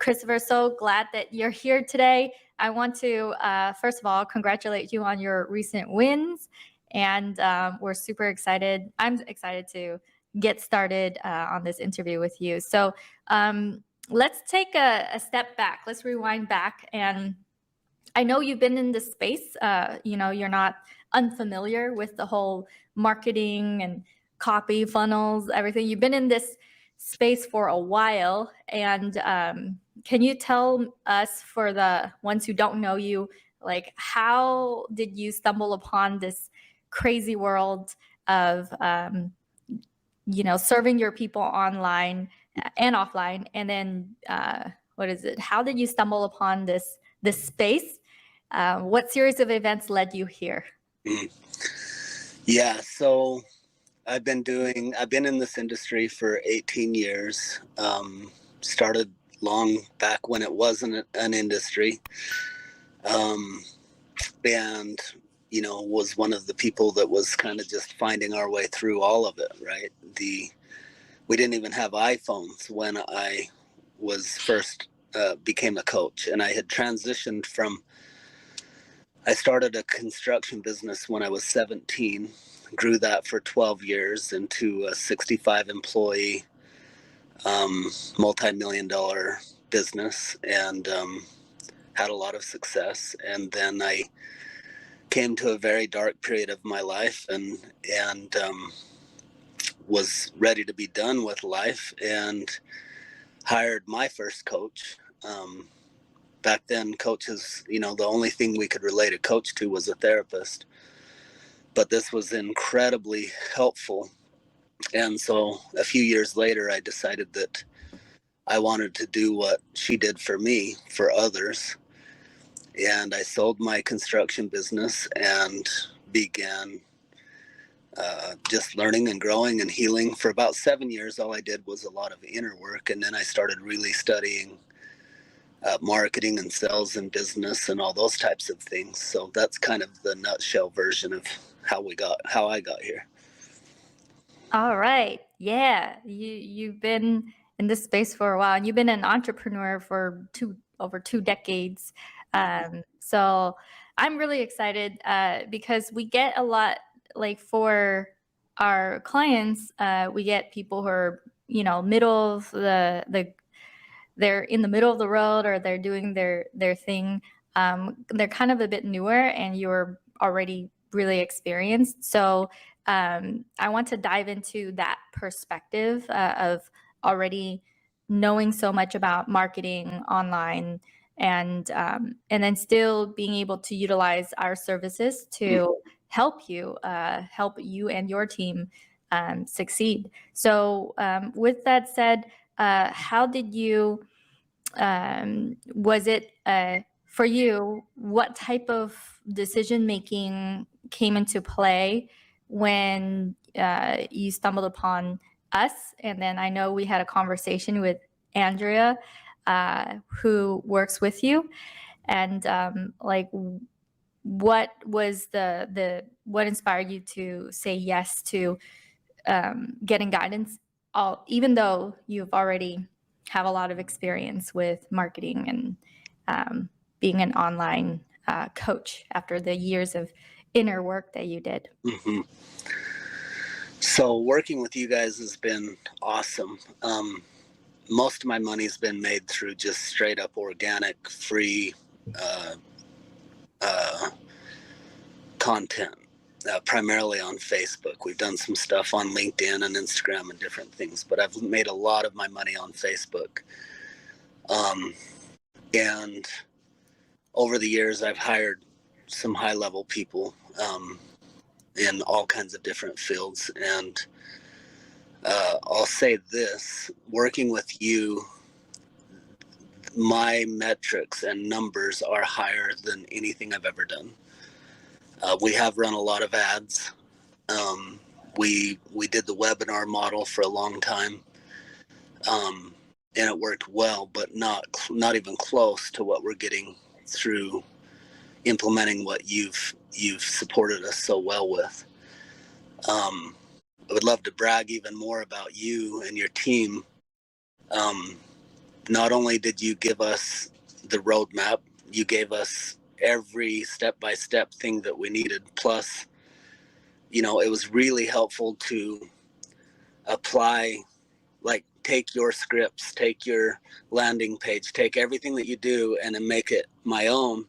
Christopher, so glad that you're here today. I want to, first of all, congratulate you on your recent wins. And we're super excited. I'm excited to get started on this interview with you. So let's take a step back. Let's rewind back. And I know you've been in this space. You're not unfamiliar with the whole marketing and copy funnels, everything. You've been in this space for a while. And can you tell us, for the ones who don't know you, like, how did you stumble upon this crazy world of, serving your people online and offline? And then how did you stumble upon this space? What series of events led you here? Yeah, so I've been in this industry for 18 years. Started long back when it wasn't an industry. And, was one of the people that was kind of just finding our way through all of it, right? We didn't even have iPhones when I was first became a coach, and I had transitioned I started a construction business when I was 17, grew that for 12 years into a 65 employee, multi-million-dollar business, and had a lot of success. And then I came to a very dark period of my life and was ready to be done with life, and hired my first coach. Back then, coaches, the only thing we could relate a coach to was a therapist. But this was incredibly helpful. And so a few years later, I decided that I wanted to do what she did for me, for others. And I sold my construction business and began just learning and growing and healing. For about 7 years, all I did was a lot of inner work. And then I started really studying marketing and sales and business and all those types of things. So that's kind of the nutshell version of how I got here. All right. Yeah. You've been in this space for a while, and you've been an entrepreneur for over 2 decades. So I'm really excited because we get a lot, like, for our clients, we get people who are, middle of they're in the middle of the road, or they're doing their thing. They're kind of a bit newer, and you're already really experienced. So I want to dive into that perspective of already knowing so much about marketing online, and then still being able to utilize our services to help you and your team succeed. So with that said, how did you, was it for you, what type of decision making came into play when you stumbled upon us? And then I know we had a conversation with Andrea, who works with you, and what was what inspired you to say yes to getting guidance, even though you've already have a lot of experience with marketing and being an online coach after the years of inner work that you did? Mm-hmm. So working with you guys has been awesome. Most of my money's been made through just straight up organic, free content, primarily on Facebook. We've done some stuff on LinkedIn and Instagram and different things, but I've made a lot of my money on Facebook. And over the years, I've hired some high-level people in all kinds of different fields. And I'll say this, working with you, my metrics and numbers are higher than anything I've ever done. We have run a lot of ads. We did the webinar model for a long time, and it worked well, but not even close to what we're getting through implementing what you've supported us so well with. I would love to brag even more about you and your team. not only did you give us the roadmap, you gave us every step-by-step thing that we needed. Plus, it was really helpful to apply, like take your scripts, take your landing page, take everything that you do and then make it my own,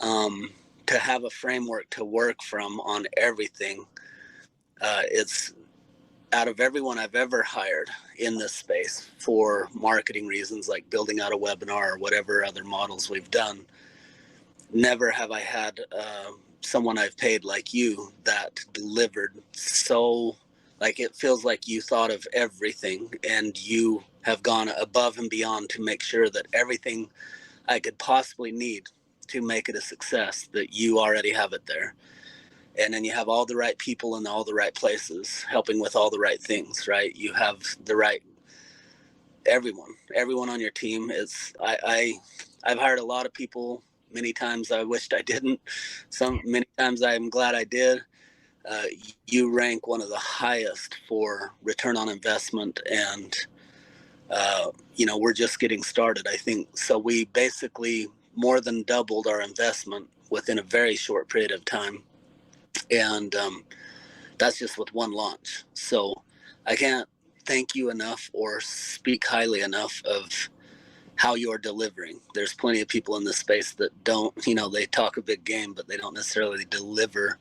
to have a framework to work from on everything. It's out of everyone I've ever hired in this space for marketing reasons, like building out a webinar or whatever other models we've done, never have I had someone I've paid like you that delivered so, like, it feels like you thought of everything and you have gone above and beyond to make sure that everything I could possibly need to make it a success, that you already have it there. And then you have all the right people in all the right places helping with all the right things, right? You have the right, everyone on your team. I've hired a lot of people. Many times I wished I didn't. Many times I'm glad I did. You rank one of the highest for return on investment, and we're just getting started, I think. So we basically more than doubled our investment within a very short period of time, and that's just with one launch. So I can't thank you enough or speak highly enough of how you're delivering. There's plenty of people in this space that don't, they talk a big game, but they don't necessarily deliver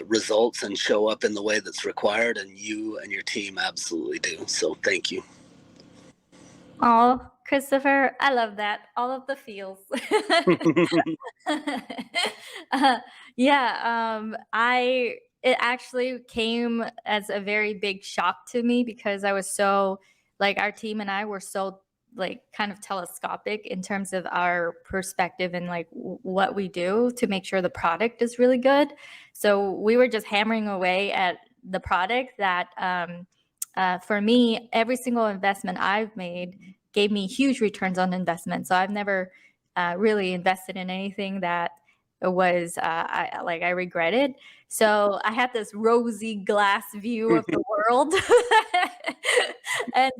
results and show up in the way that's required, and you and your team absolutely do. So thank you. Oh, Christopher, I love that. All of the feels. It actually came as a very big shock to me because I was so, like, our team and I were so, like, kind of telescopic in terms of our perspective and like what we do to make sure the product is really good. So we were just hammering away at the product that, for me, every single investment I've made gave me huge returns on investment. So I've never really invested in anything that was I regretted. So I had this rosy glass view of the world. And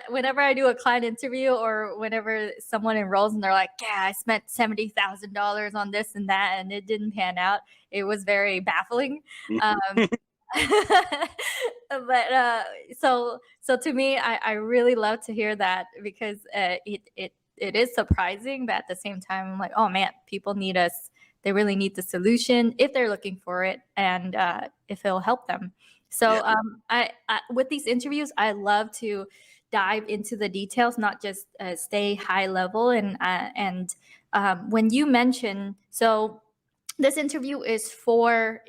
whenever I do a client interview or whenever someone enrolls and they're like, yeah, I spent $70,000 on this and that and it didn't pan out, it was very baffling. Um, but so to me, I really love to hear that because it is surprising, but at the same time, I'm like, oh man, people need us. They really need the solution if they're looking for it, and if it'll help them. So Yeah. I with these interviews, I love to dive into the details, not just stay high level. And when you mention, so this interview is for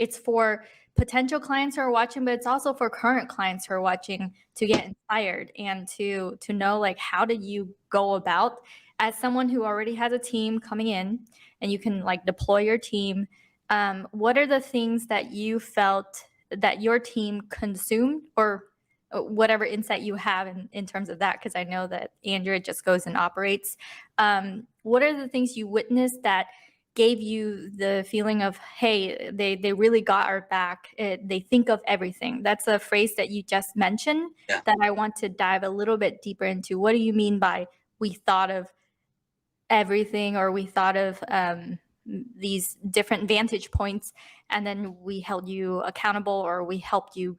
potential clients who are watching, but it's also for current clients who are watching to get inspired and to know, like, how did you go about, as someone who already has a team coming in and you can like deploy your team, what are the things that you felt that your team consumed, or whatever insight you have in terms of that, because I know that Andrea just goes and operates. What are the things you witnessed that gave you the feeling of, hey, they really got our back. They think of everything. That's a phrase that you just mentioned. Yeah. That I want to dive a little bit deeper into. What do you mean by we thought of everything, or we thought of these different vantage points, and then we held you accountable, or we helped you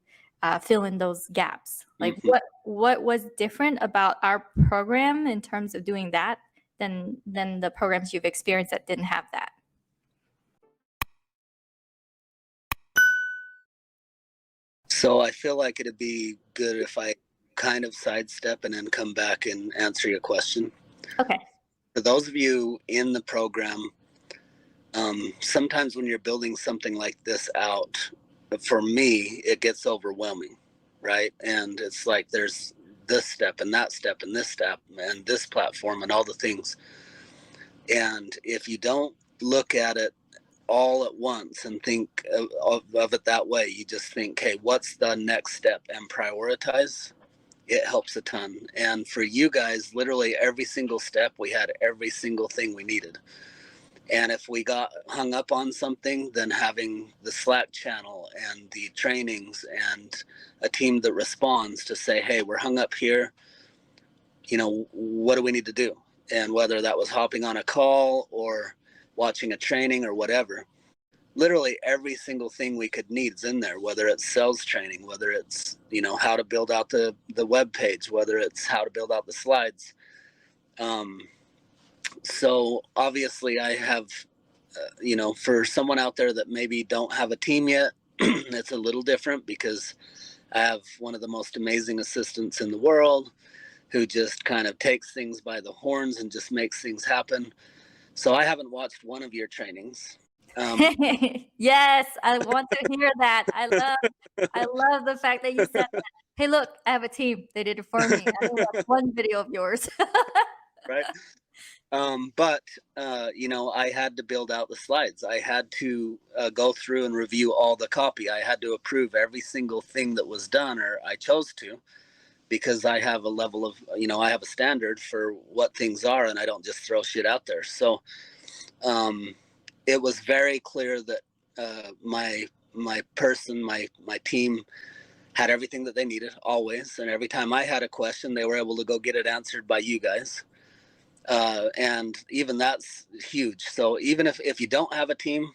fill in those gaps? Like, Mhm. what was different about our program in terms of doing that than the programs you've experienced that didn't have that? So I feel like it'd be good if I kind of sidestep and then come back and answer your question. Okay. For those of you in the program, sometimes when you're building something like this out, for me, it gets overwhelming, right? And it's like there's this step and that step and this step and this platform and all the things. And if you don't look at it all at once and think of it that way, you just think, hey, what's the next step, and prioritize, it helps a ton. And for you guys, literally every single step, we had every single thing we needed. And if we got hung up on something, then having the Slack channel and the trainings and a team that responds to say, hey, we're hung up here. what do we need to do? And whether that was hopping on a call or watching a training or whatever, literally every single thing we could need is in there, whether it's sales training, whether it's, how to build out the web page, whether it's how to build out the slides. So obviously I have, for someone out there that maybe don't have a team yet, it's a little different because I have one of the most amazing assistants in the world who just kind of takes things by the horns and just makes things happen. So I haven't watched one of your trainings. Yes, I want to hear that. I love the fact that you said that. Hey, look, I have a team. They did it for me. I didn't watch one video of yours. Right. But I had to build out the slides. I had to go through and review all the copy. I had to approve every single thing that was done, or I chose to, because I have a level of, I have a standard for what things are, and I don't just throw shit out there. So it was very clear that my person, my team had everything that they needed always. And every time I had a question, they were able to go get it answered by you guys. And even that's huge. So even if you don't have a team,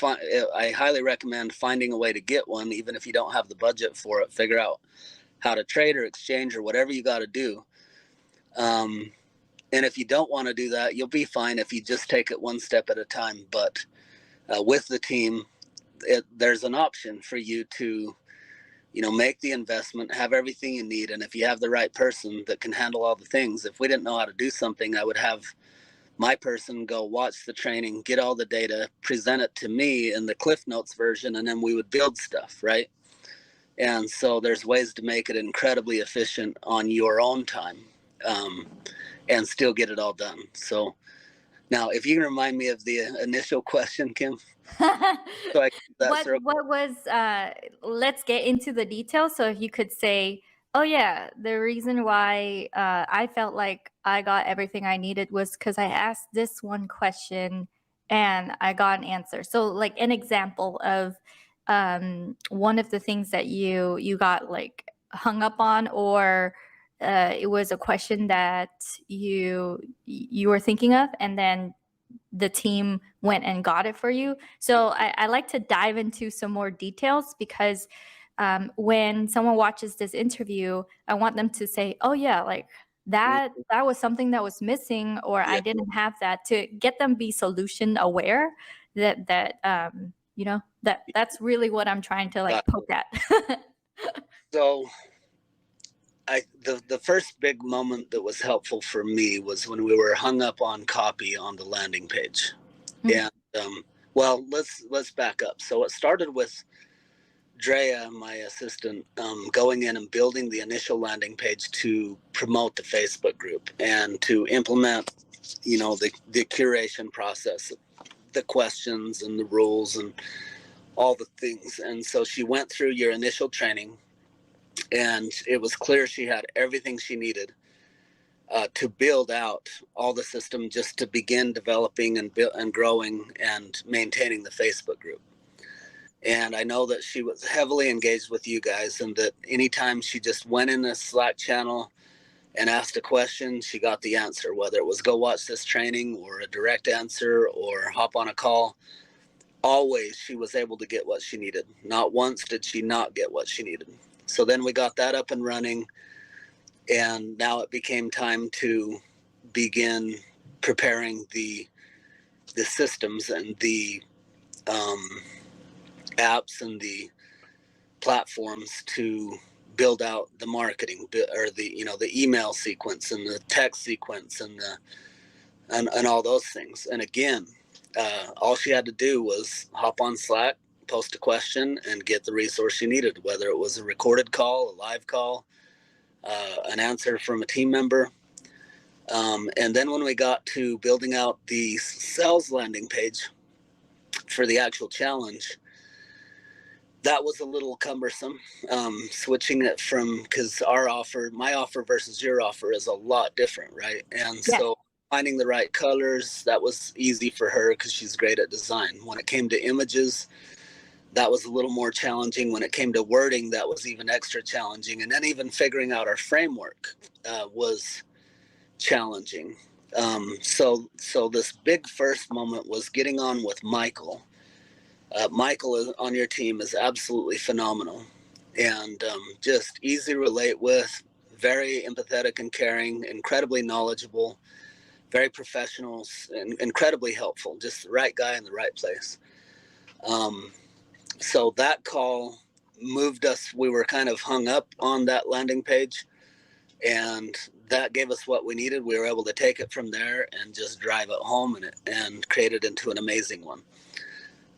I highly recommend finding a way to get one, even if you don't have the budget for it. Figure out how to trade or exchange or whatever you got to do. And if you don't want to do that, you'll be fine if you just take it one step at a time. But with the team, there's an option for you to, make the investment, have everything you need. And if you have the right person that can handle all the things, if we didn't know how to do something, I would have my person go watch the training, get all the data, present it to me in the Cliff Notes version, and then we would build stuff, right? And so there's ways to make it incredibly efficient on your own time, and still get it all done. So now, if you can remind me of the initial question, Kim. So what was let's get into the details. So if you could say, oh yeah, the reason why I felt like I got everything I needed was because I asked this one question and I got an answer. So like an example of one of the things that you got like hung up on, or it was a question that you were thinking of, and then the team went and got it for you. So I like to dive into some more details, because when someone watches this interview, I want them to say, oh yeah, like that was something that was missing, or I didn't have that, to get them be solution aware. That's really what I'm trying to like poke at. So the first big moment that was helpful for me was when we were hung up on copy on the landing page. Mm-hmm. And well, let's back up. So it started with Drea, my assistant, going in and building the initial landing page to promote the Facebook group and to implement, the curation process, the questions and the rules and all the things. And so she went through your initial training, and it was clear she had everything she needed to build out all the system, just to begin developing and growing and maintaining the Facebook group. And I know that she was heavily engaged with you guys, and that anytime she just went in a Slack channel and asked a question, she got the answer, whether it was go watch this training or a direct answer or hop on a call. Always she was able to get what she needed. Not once did she not get what she needed. So then we got that up and running, and now it became time to begin preparing the systems and the apps and the platforms to build out the marketing, or the email sequence and the text sequence and all those things. And again, all she had to do was hop on Slack, post a question, and get the resource she needed, whether it was a recorded call, a live call, an answer from a team member. And then when we got to building out the sales landing page for the actual challenge, that was a little cumbersome, switching it from, because my offer versus your offer is a lot different, right? And so finding the right colors, that was easy for her because she's great at design. When it came to images, that was a little more challenging. When it came to wording, that was even extra challenging. And then even figuring out our framework was challenging. So this big first moment was getting on with Michael. Michael is on your team is absolutely phenomenal, and just easy to relate with, very empathetic and caring, incredibly knowledgeable, very professional, and incredibly helpful. Just the right guy in the right place. So that call moved us. We were kind of hung up on that landing page, and that gave us what we needed. We were able to take it from there and just drive it home and create it into an amazing one.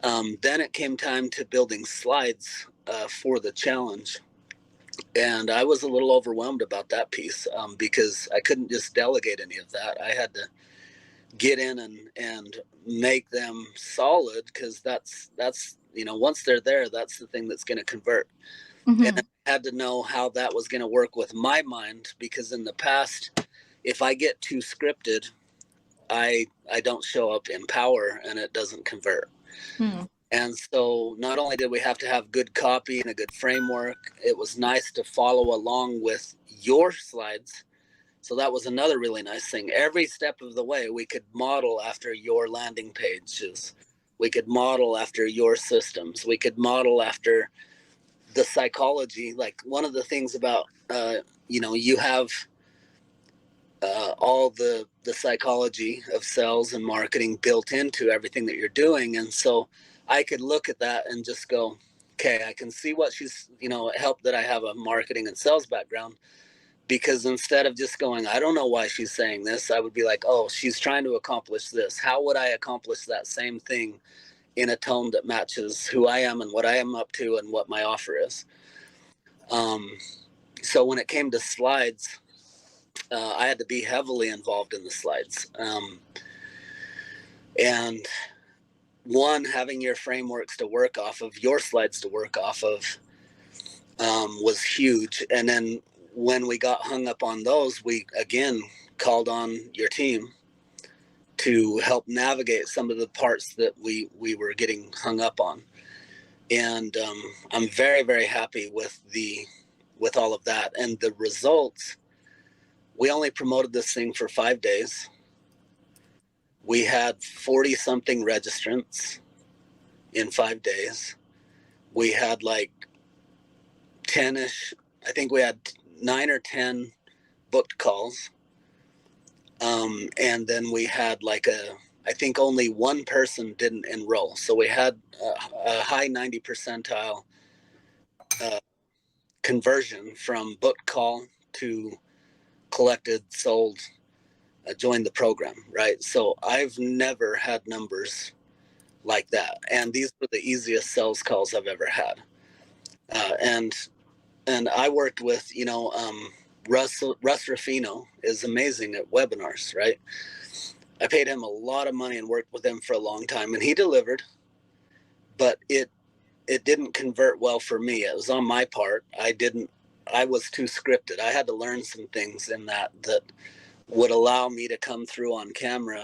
Then it came time to building slides for the challenge. And I was a little overwhelmed about that piece because I couldn't just delegate any of that. I had to get in and make them solid, because that's once they're there, that's the thing that's going to convert. Mm-hmm. And I had to know how that was going to work with my mind, because in the past, if I get too scripted, I don't show up in power and it doesn't convert. Mm. And so not only did we have to have good copy and a good framework, it was nice to follow along with your slides. So that was another really nice thing. Every step of the way, we could model after your landing pages. We could model after your systems. We could model after the psychology. Like, one of the things about, you have all the psychology of sales and marketing built into everything that you're doing. And so I could look at that and just go, okay, I can see what she's, it helped that I have a marketing and sales background, because instead of just going, I don't know why she's saying this, I would be like, oh, she's trying to accomplish this. How would I accomplish that same thing in a tone that matches who I am and what I am up to and what my offer is? So when it came to slides, I had to be heavily involved in the slides. And having your frameworks to work off of, your slides to work off of, was huge. And then when we got hung up on those, we again called on your team to help navigate some of the parts that we were getting hung up on. And I'm very, very happy with all of that. And the results, we only promoted this thing for 5 days. We had 40 something registrants in 5 days. We had like 10ish, I think we had 9 or 10 booked calls. And then we had I think only one person didn't enroll. So we had a high 90 percentile conversion from booked call to collected, sold, joined the program, right? So I've never had numbers like that. And these were the easiest sales calls I've ever had. And I worked with, Russ Ruffino is amazing at webinars, right? I paid him a lot of money and worked with him for a long time, and he delivered, but it didn't convert well for me. It was on my part. I was too scripted. I had to learn some things in that would allow me to come through on camera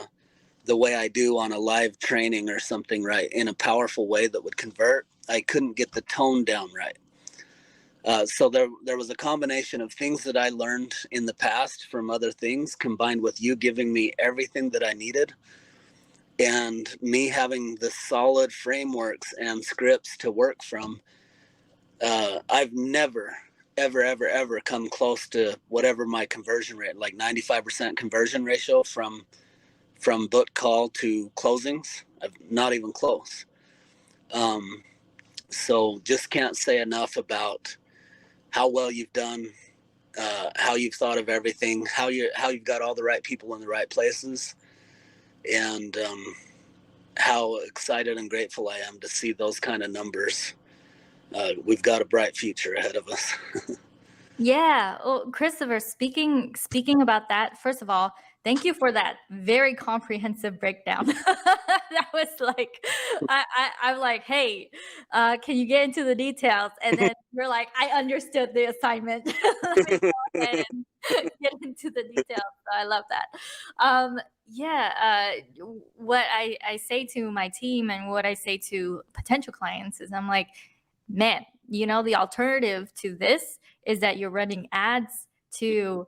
the way I do on a live training or something, right, in a powerful way that would convert. I couldn't get the tone down right. So there was a combination of things that I learned in the past from other things, combined with you giving me everything that I needed, and me having the solid frameworks and scripts to work from. I've never, ever come close to whatever my conversion rate, like 95% conversion ratio from book call to closings. I'm not even close. So just can't say enough about how well you've done, how you've thought of everything, how you've got all the right people in the right places, and how excited and grateful I am to see those kind of numbers. We've got a bright future ahead of us. Yeah. Well, Christopher, speaking about that, first of all, thank you for that very comprehensive breakdown. That was like, I'm like, hey, can you get into the details? And then you're like, I understood the assignment. Let me go ahead and get into the details. So I love that. What I say to my team and what I say to potential clients is, I'm like, man, the alternative to this is that you're running ads to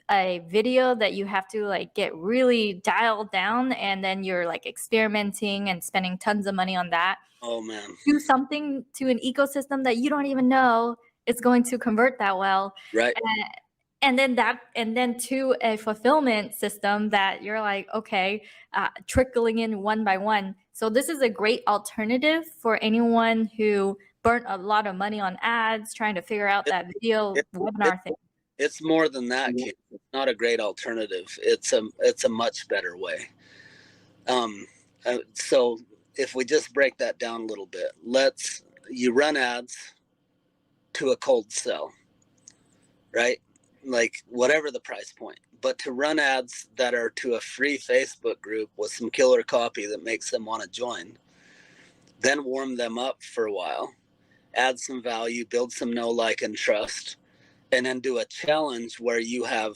a video that you have to like get really dialed down, and then you're like experimenting and spending tons of money on that, Oh man. do something to an ecosystem that you don't even know it's going to convert that well. Right. And then to a fulfillment system that you're like, okay, trickling in one by one. So this is a great alternative for anyone who burnt a lot of money on ads trying to figure out that video webinar thing. It's more than that, Kate. It's not a great alternative. It's a much better way. So if we just break that down a little bit, you run ads to a cold sell, right? Like whatever the price point, but to run ads that are to a free Facebook group with some killer copy that makes them want to join, then warm them up for a while, add some value, build some know, like, and trust, and then do a challenge where you have,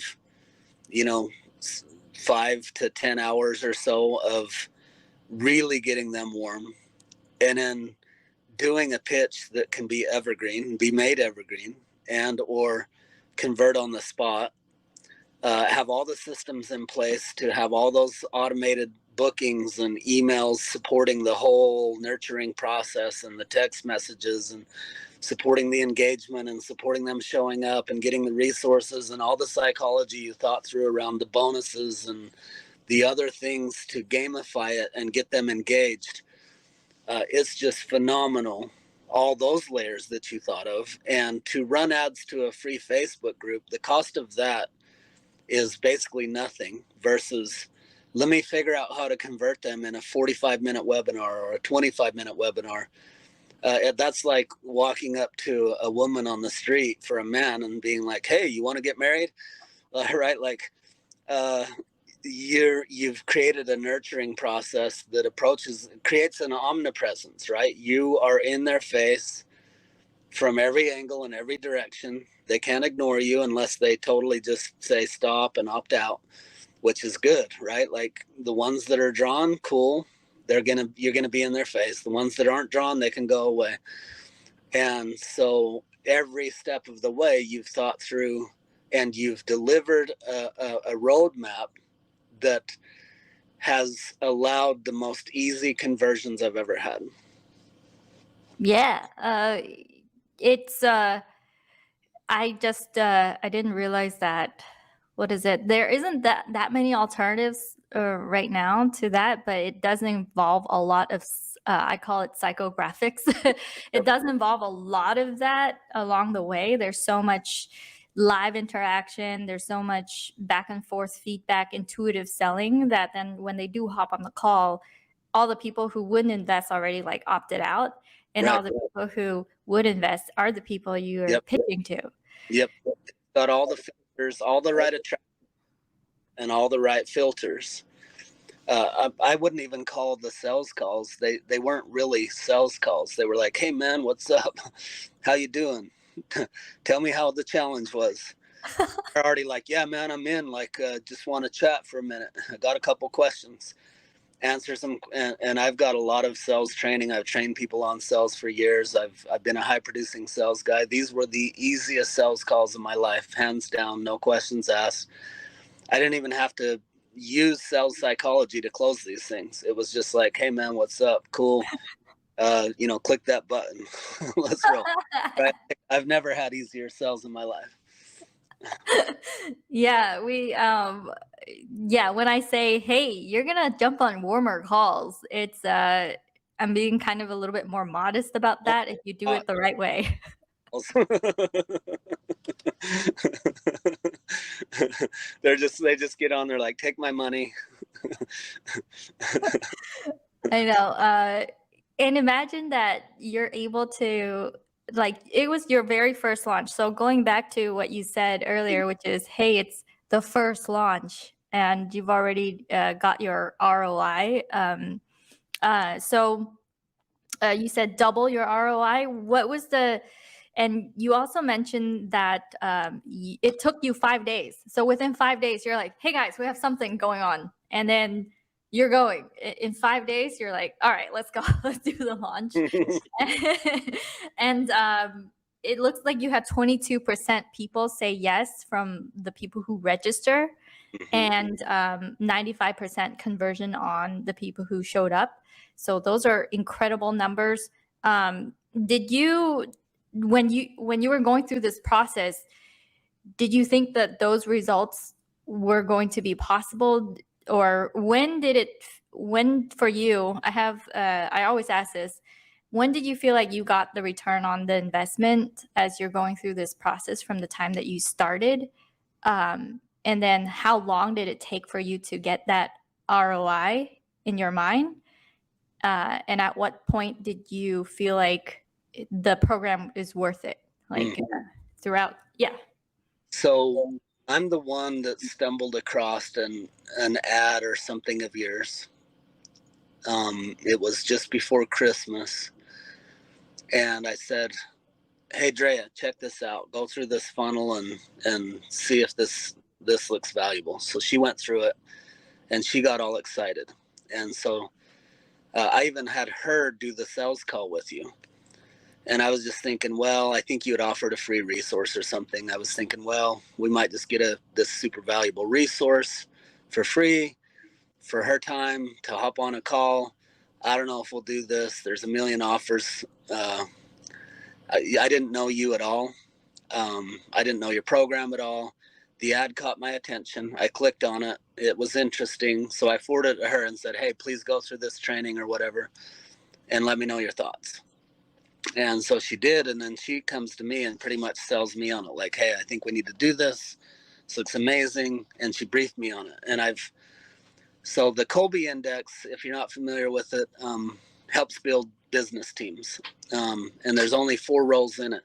5 to 10 hours or so of really getting them warm, and then doing a pitch that can be evergreen, be made evergreen, and or convert on the spot, have all the systems in place to have all those automated bookings and emails supporting the whole nurturing process and the text messages and supporting the engagement and supporting them showing up and getting the resources and all the psychology you thought through around the bonuses and the other things to gamify it and get them engaged. It's just phenomenal, all those layers that you thought of. And to run ads to a free Facebook group, the cost of that is basically nothing versus let me figure out how to convert them in a 45-minute webinar or a 25-minute webinar. That's like walking up to a woman on the street for a man and being like, hey, you want to get married? Right? Like, you've created a nurturing process that creates an omnipresence, right? You are in their face from every angle and every direction. They can't ignore you unless they totally just say stop and opt out, which is good, right? Like the ones that are drawn, cool. You're gonna be in their face. The ones that aren't drawn, they can go away. And so every step of the way you've thought through and you've delivered a roadmap that has allowed the most easy conversions I've ever had. Yeah, it's I didn't realize that. What is it? There isn't that many alternatives right now to that, but it does involve a lot of I call it psychographics. It does involve a lot of that along the way. There's so much live interaction. There's so much back and forth feedback, intuitive selling that then when they do hop on the call, all the people who wouldn't invest already like opted out, and all the people who would invest are the people you're pitching to. Yep. Got all the filters, all the right attraction, and all the right filters. I wouldn't even call the sales calls. They weren't really sales calls. They were like, hey man, what's up? How you doing? Tell me how the challenge was. They're already like, yeah, man, I'm in. Like, just want to chat for a minute. I got a couple questions. Answer some, and I've got a lot of sales training. I've trained people on sales for years. I've been a high producing sales guy. These were the easiest sales calls of my life, hands down, no questions asked. I didn't even have to use sales psychology to close these things. It was just like, hey man, what's up? Cool. Click that button. Let's roll. Right? I've never had easier sales in my life. Yeah, when I say, hey, you're gonna jump on warmer calls, it's I'm being kind of a little bit more modest about that if you do it the right way. They just get on there like, take my money. I know. And imagine that you're able to, like, it was your very first launch. So going back to what you said earlier, which is, hey, it's the first launch and you've already got your ROI. So you said double your ROI. What was and you also mentioned that it took you 5 days. So within 5 days, you're like, hey guys, we have something going on. And then you're going in 5 days, you're like, all right, let's go. Let's do the launch. And it looks like you had 22% people say yes from the people who register, and 95% conversion on the people who showed up. So those are incredible numbers. Did you, when you were going through this process, did you think that those results were going to be possible, or when for you, I always ask this, when did you feel like you got the return on the investment as you're going through this process from the time that you started? And then how long did it take for you to get that ROI in your mind? And at what point did you feel like the program is worth it? Like throughout, yeah. So I'm the one that stumbled across an ad or something of yours. It was just before Christmas. And I said, hey, Drea, check this out. Go through this funnel and see if this looks valuable. So she went through it and she got all excited. And so I even had her do the sales call with you. And I was just thinking, well, I think you had offered a free resource or something. I was thinking, well, we might just get this super valuable resource for free for her time to hop on a call. I don't know if we'll do this. There's a million offers. I didn't know you at all. I didn't know your program at all. The ad caught my attention. I clicked on it. It was interesting. So I forwarded it to her and said, hey, please go through this training or whatever and let me know your thoughts. And so she did. And then she comes to me and pretty much sells me on it. Like, hey, I think we need to do this. So it's amazing. And she briefed me on it. And so the Kolbe Index, if you're not familiar with it, helps build business teams. And there's only 4 roles in it.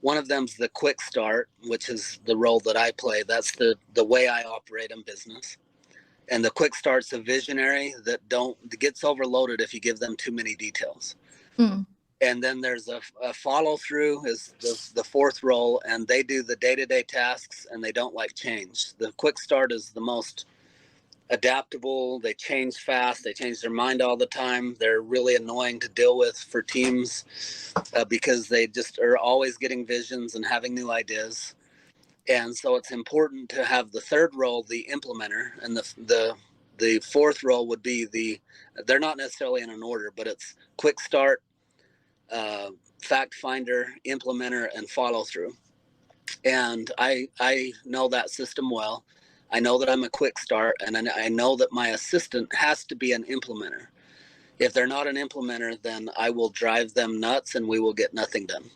One of them's the quick start, which is the role that I play. That's the way I operate in business. And the quick start's a visionary that gets overloaded if you give them too many details. And then there's a follow through is the 4th role, and they do the day-to-day tasks and they don't like change. The quick start is the most adaptable. They change fast. They change their mind all the time. They're really annoying to deal with for teams because they just are always getting visions and having new ideas. And so it's important to have the 3rd role, the implementer, and the 4th role would be they're not necessarily in an order, but it's quick start, fact finder, implementer, and follow through. And I know that system well. I know that I'm a quick start, and I know that my assistant has to be an implementer. If they're not an implementer, then I will drive them nuts and we will get nothing done.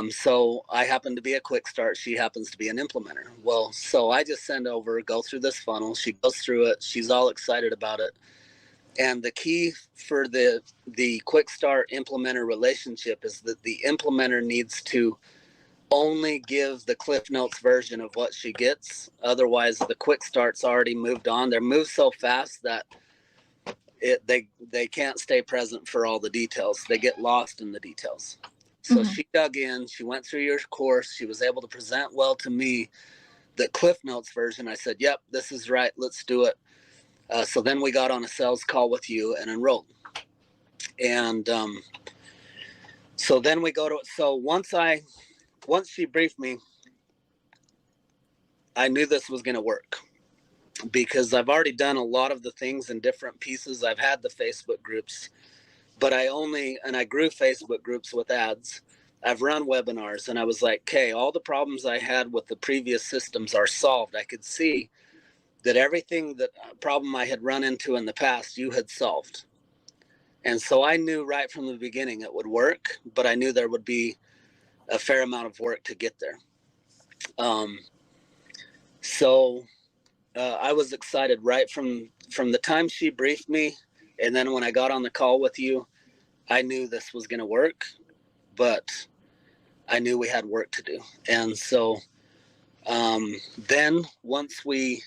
So I happen to be a quick start. She happens to be an implementer. Well, so I just send over, go through this funnel. She goes through it. She's all excited about it. And the key for the quick start implementer relationship is that the implementer needs to only give the Cliff Notes version of what she gets. Otherwise, the quick start's already moved on. They're moved so fast that they can't stay present for all the details. They get lost in the details. So she dug in. She went through your course. She was able to present well to me the Cliff Notes version. I said, yep, this is right. Let's do it. So then we got on a sales call with you and enrolled. And so then we go to, so once she briefed me, I knew this was going to work because I've already done a lot of the things in different pieces. I've had the Facebook groups, but I grew Facebook groups with ads. I've run webinars, and I was like, okay, all the problems I had with the previous systems are solved. I could see that everything problem I had run into in the past, you had solved. And so I knew right from the beginning it would work, but I knew there would be a fair amount of work to get there. So I was excited right from the time she briefed me. And then when I got on the call with you, I knew this was going to work, but I knew we had work to do. And so then once when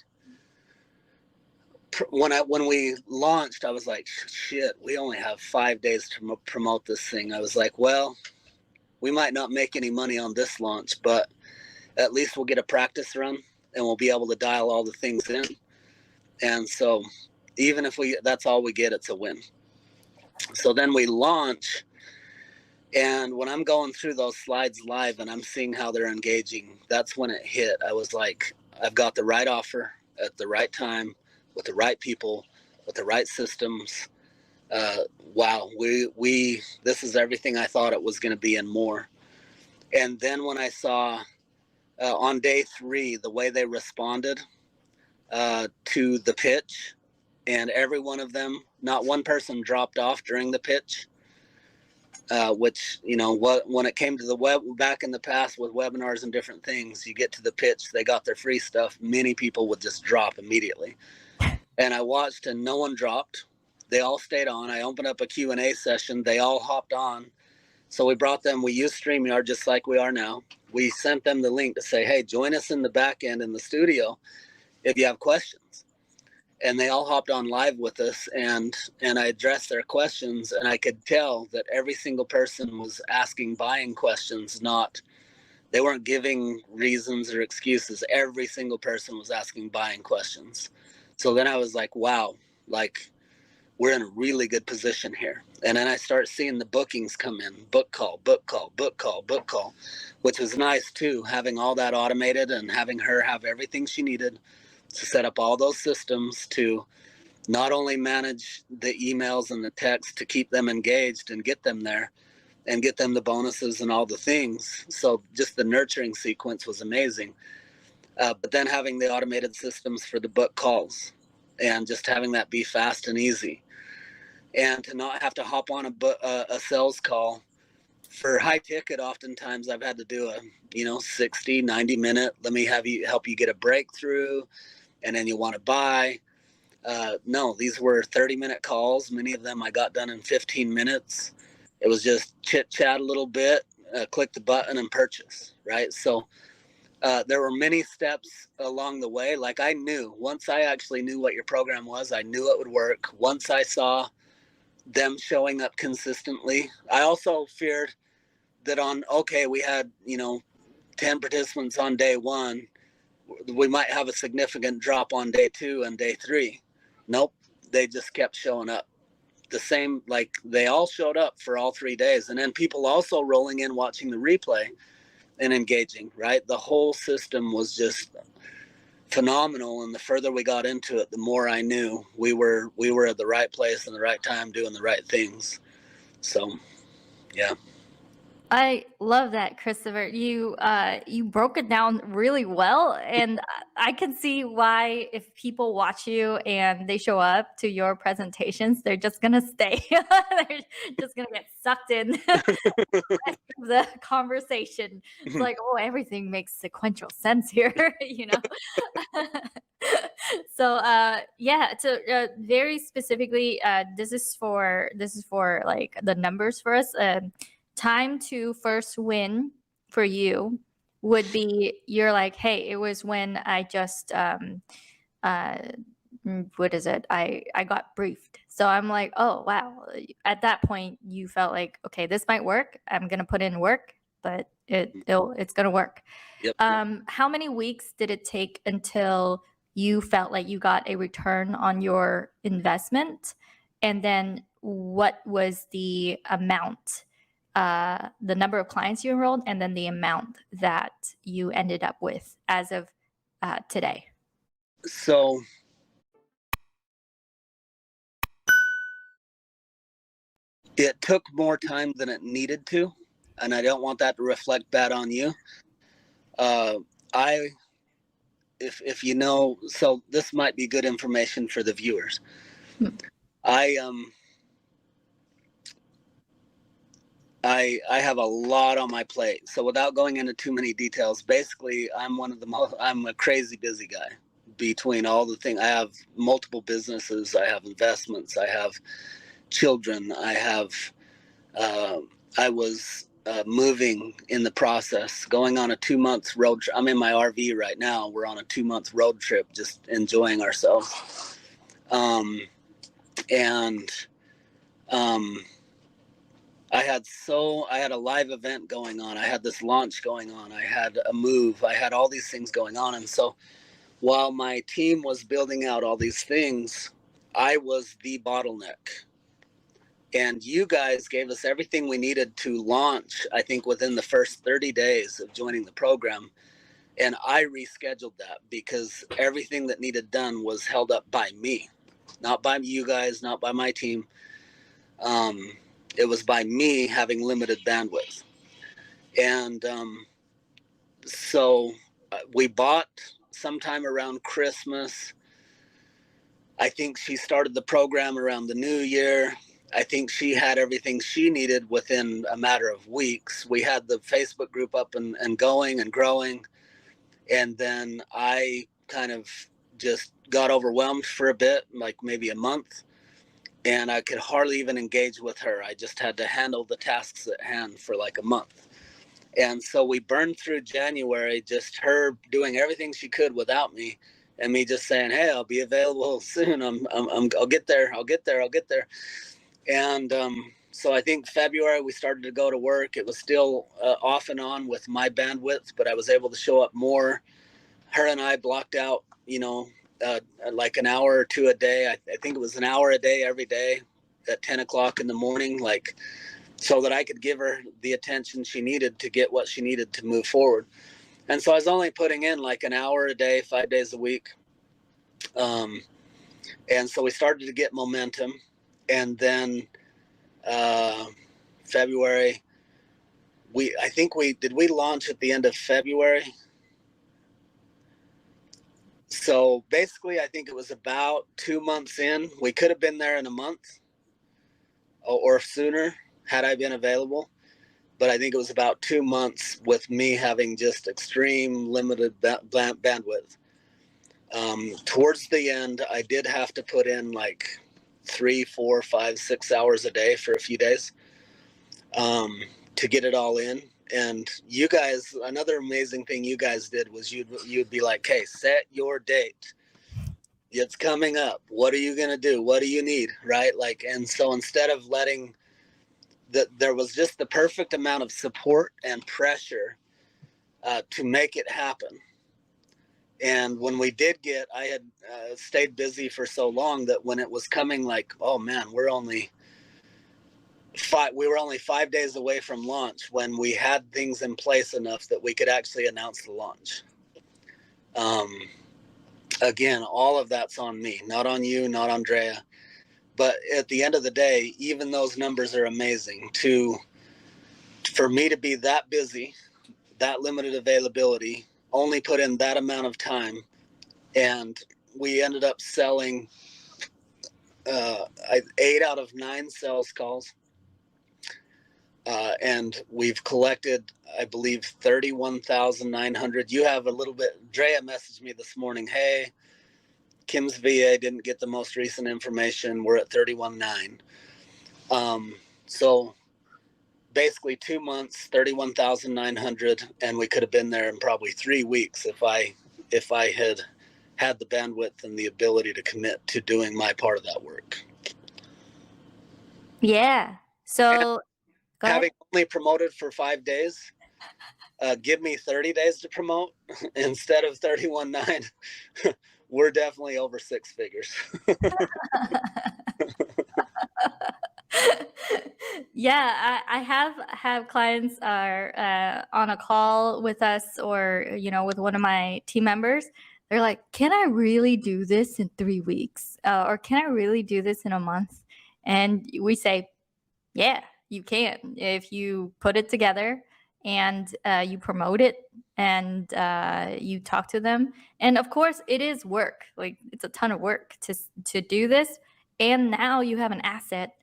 we launched, I was like, shit, we only have 5 days to promote this thing. I was like, well, we might not make any money on this launch, but at least we'll get a practice run and we'll be able to dial all the things in. And so even if that's all we get, it's a win. So then we launch, And when I'm going through those slides live and I'm seeing how they're engaging, that's when it hit. I was like, I've got the right offer at the right time with the right people, with the right systems. Wow, this is everything I thought it was going to be and more. And then when I saw on day 3, the way they responded to the pitch, and every one of them, not one person dropped off during the pitch. Which, when it came to the web back in the past with webinars and different things, you get to the pitch, they got their free stuff. Many people would just drop immediately. And I watched and no one dropped. They all stayed on. I opened up a Q&A session. They all hopped on. So we used StreamYard just like we are now. We sent them the link to say, hey, join us in the back end in the studio if you have questions. And they all hopped on live with us, and I addressed their questions, and I could tell that every single person was asking buying questions, they weren't giving reasons or excuses. Every single person was asking buying questions. So then I was like, wow, like we're in a really good position here. And then I start seeing the bookings come in, book call, which was nice too, having all that automated and having her have everything she needed to set up all those systems to not only manage the emails and the text to keep them engaged and get them there and get them the bonuses and all the things. So just the nurturing sequence was amazing. But then having the automated systems for the book calls and just having that be fast and easy, and to not have to hop on a sales call for high ticket. Oftentimes I've had to do a 60, 90 minute, let me help you get a breakthrough, and then you want to buy. No, these were 30-minute calls. Many of them I got done in 15 minutes. It was just chit chat a little bit, click the button and purchase, right? So there were many steps along the way. Like I knew, once I actually knew what your program was, I knew it would work. Once I saw them showing up consistently, I also feared that we had, 10 participants on day 1. We might have a significant drop on day 2 and day 3. Nope. They just kept showing up. The same, like they all showed up for all 3 days. And then people also rolling in, watching the replay and engaging, right? The whole system was just phenomenal. And the further we got into it, the more I knew we were at the right place and the right time doing the right things. So, yeah. I love that, Christopher. You broke it down really well, and I can see why if people watch you and they show up to your presentations, they're just gonna stay. They're just gonna get sucked in the rest of the conversation. It's like, oh, everything makes sequential sense here, So yeah, so very specifically, this is for like the numbers for us. Time to first win for you would be, you're like, hey, it was when I just what is it, I got briefed. So I'm like, oh wow, at that point you felt like, okay, this might work, I'm gonna put in work, but it's gonna work. Yep. How many weeks did it take until you felt like you got a return on your investment? And then what was the amount, the number of clients you enrolled, and then the amount that you ended up with as of today? So it took more time than it needed to, and I don't want that to reflect bad on you. If you know, so this might be good information for the viewers. I have a lot on my plate. So without going into too many details, basically I'm a crazy busy guy. Between all the things, I have multiple businesses, I have investments, I have children, I was moving in the process, going on a 2-month road trip. I'm in my RV right now. We're on a 2-month road trip, just enjoying ourselves. I had a live event going on. I had this launch going on. I had a move. I had all these things going on. And so while my team was building out all these things, I was the bottleneck. And you guys gave us everything we needed to launch, I think, within the first 30 days of joining the program. And I rescheduled that because everything that needed done was held up by me, not by you guys, not by my team. It was by me having limited bandwidth. And so we bought sometime around Christmas. I think she started the program around the new year. I think she had everything she needed within a matter of weeks. We had the Facebook group up and going and growing. And then I kind of just got overwhelmed for a bit, like maybe a month. And I could hardly even engage with her. I just had to handle the tasks at hand for like a month. And so we burned through January, just her doing everything she could without me, and me just saying, "Hey, I'll be available soon. I'll get there. I'll get there. I'll get there." And so I think February we started to go to work. It was still off and on with my bandwidth, but I was able to show up more. Her and I blocked out, like an hour or two a day. I think it was an hour a day every day at 10 o'clock in the morning, like, so that I could give her the attention she needed to get what she needed to move forward. And so I was only putting in like an hour a day, 5 days a week. And so we started to get momentum. And then February, we launch at the end of February? So basically, I think it was about 2 months in. We could have been there in a month or sooner had I been available. But I think it was about 2 months with me having just extreme limited bandwidth. Towards the end, I did have to put in like 3, 4, 5, 6 hours a day for a few days to get it all in. And you guys, another amazing thing you guys did was you'd be like, "Hey, set your date. It's coming up. What are you gonna do? What do you need?" Right? Like, and so instead of letting there was just the perfect amount of support and pressure to make it happen. And when we did I had stayed busy for so long that when it was coming, like, oh man, we were only 5 days away from launch when we had things in place enough that we could actually announce the launch. Again, all of that's on me, not on you, not on Drea. But at the end of the day, even those numbers are amazing. For me to be that busy, that limited availability, only put in that amount of time, and we ended up selling 8 out of 9 sales calls. And we've collected, I believe, 31,900. You have a little bit. Drea messaged me this morning, "Hey, Kim's VA didn't get the most recent information. We're at 31,900. So basically 2 months, 31,900, and we could have been there in probably 3 weeks if I had the bandwidth and the ability to commit to doing my part of that work. Yeah. So go ahead. Having only promoted for 5 days, give me 30 days to promote instead of 31,900. We're definitely over 6 figures. Yeah, I have clients are on a call with us or with one of my team members. They're like, "Can I really do this in 3 weeks? Or can I really do this in a month?" And we say, "Yeah, you can if you put it together and you promote it and you talk to them. And of course, it is work. Like it's a ton of work to do this. And now you have an asset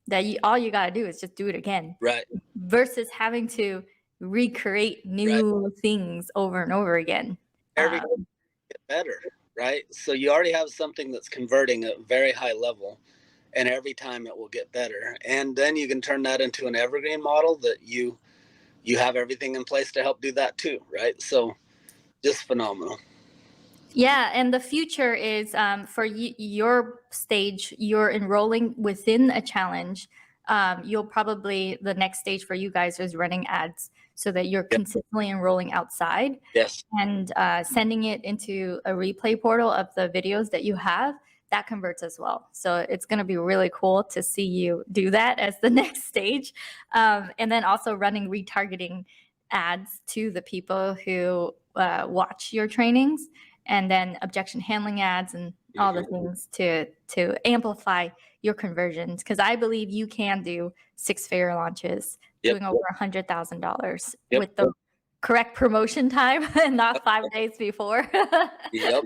that all you got to do is just do it again, Right. versus having to recreate new things over and over again. Every get better, right? So you already have something that's converting at very high level, and every time it will get better. And then you can turn that into an evergreen model that you have everything in place to help do that too, right? So just phenomenal. Yeah, and the future is for your stage, you're enrolling within a challenge. You'll probably, the next stage for you guys is running ads so that you're consistently enrolling outside. Yes. And sending it into a replay portal of the videos that you have that converts as well. So it's going to be really cool to see you do that as the next stage. And then also running retargeting ads to the people who watch your trainings, and then objection handling ads and all the things to amplify your conversions. Because I believe you can do six-figure launches doing over $100,000 with the correct promotion time and not 5 days before. Yep.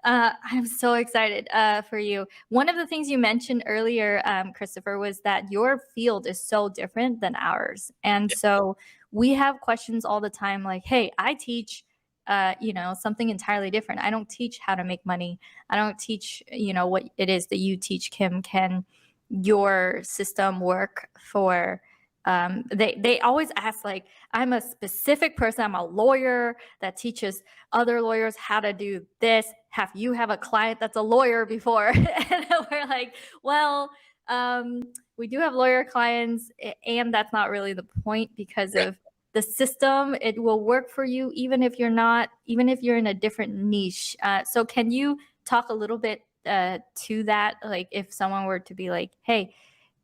I'm so excited for you. One of the things you mentioned earlier, Christopher, was that your field is so different than ours. And so we have questions all the time like, hey, I teach something entirely different. I don't teach how to make money. I don't teach, what it is that you teach, Kim. Can your system work for they always ask, like, I'm a specific person, I'm a lawyer that teaches other lawyers how to do this. Have you have a client that's a lawyer before? And we're like, well, we do have lawyer clients, and that's not really the point, because of the system. It will work for you even if you're in a different niche. So can you talk a little bit to that? Like, if someone were to be like, hey,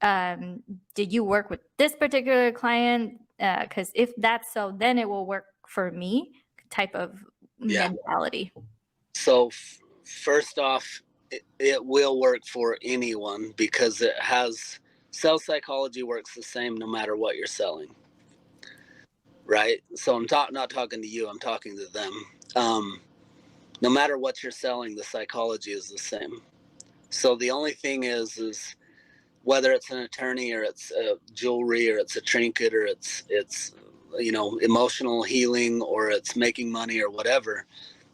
did you work with this particular client? Because if that's so, then it will work for me, type of mentality. So first off, it will work for anyone, because sales psychology works the same no matter what you're selling. Right? So I'm not talking to you, I'm talking to them. No matter what you're selling, the psychology is the same. So the only thing is whether it's an attorney, or it's jewelry, or it's a trinket, or it's emotional healing, or it's making money, or whatever,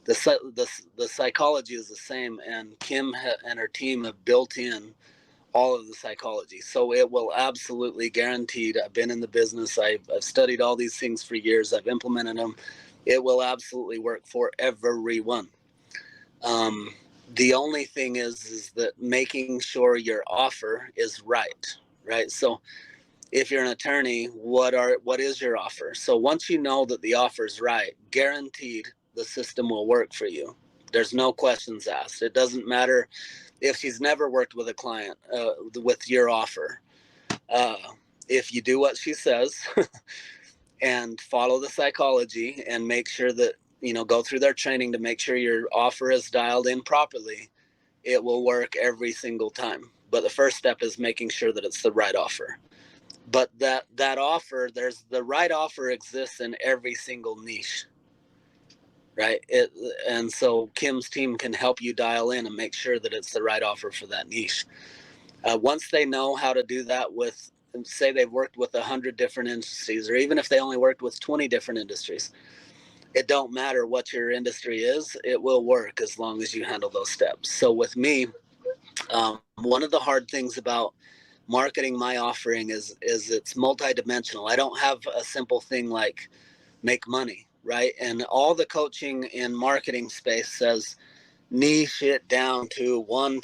the psychology is the same. And Kim and her team have built in all of the psychology, so it will absolutely, guaranteed. I've been in the business, I've studied all these things for years, I've implemented them. It will absolutely work for everyone. The only thing is that making sure your offer is right. So if you're an attorney, what is your offer? So once you know that the offer is right, guaranteed the system will work for you. There's no questions asked. It doesn't matter if she's never worked with a client with your offer. If you do what she says and follow the psychology, and make sure that, go through their training to make sure your offer is dialed in properly, it will work every single time. But the first step is making sure that it's the right offer. But that offer, the right offer exists in every single niche. Right. And so Kim's team can help you dial in and make sure that it's the right offer for that niche. Once they know how to do that, with, say they've worked with 100 different industries, or even if they only worked with 20 different industries, it don't matter what your industry is, it will work as long as you handle those steps. So with me, one of the hard things about marketing my offering is it's multidimensional. I don't have a simple thing like make money. Right. And all the coaching in marketing space says niche it down to one